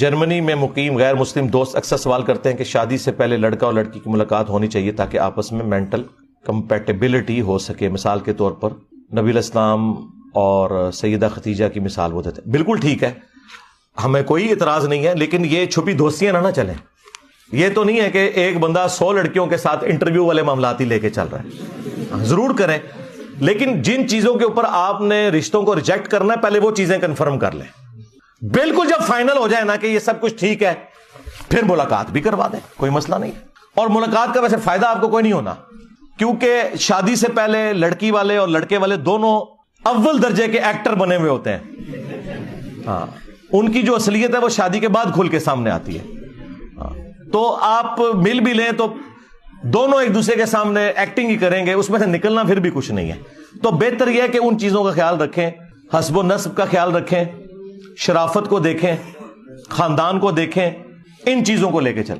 جرمنی میں مقیم غیر مسلم دوست اکثر سوال کرتے ہیں کہ شادی سے پہلے لڑکا اور لڑکی کی ملاقات ہونی چاہیے تاکہ آپس میں مینٹل کمپیٹیبلٹی ہو سکے. مثال کے طور پر نبی علیہ السلام اور سیدہ ختیجہ کی مثال وہ دیتے ہیں. بالکل ٹھیک ہے, ہمیں کوئی اعتراض نہیں ہے, لیکن یہ چھپی دوستیاں نہ چلیں. یہ تو نہیں ہے کہ ایک بندہ 100 لڑکیوں کے ساتھ انٹرویو والے معاملات ہی لے کے چل رہا ہے. ضرور کریں, لیکن جن چیزوں کے اوپر آپ نے رشتوں کو ریجیکٹ کرنا ہے پہلے وہ چیزیں کنفرم کر لیں. بالکل جب فائنل ہو جائے نا کہ یہ سب کچھ ٹھیک ہے, پھر ملاقات بھی کروا دیں, کوئی مسئلہ نہیں. اور ملاقات کا ویسے فائدہ آپ کو کوئی نہیں ہونا, کیونکہ شادی سے پہلے لڑکی والے اور لڑکے والے دونوں اول درجے کے ایکٹر بنے ہوئے ہوتے ہیں. ہاں, ان کی جو اصلیت ہے وہ شادی کے بعد کھل کے سامنے آتی ہے. تو آپ مل بھی لیں تو دونوں ایک دوسرے کے سامنے ایکٹنگ ہی کریں گے, اس میں سے نکلنا پھر بھی کچھ نہیں ہے. تو بہتر یہ ہے کہ ان چیزوں کا خیال رکھیں, حسب و نسب کا خیال رکھیں, شرافت کو دیکھیں, خاندان کو دیکھیں, ان چیزوں کو لے کے چلیں.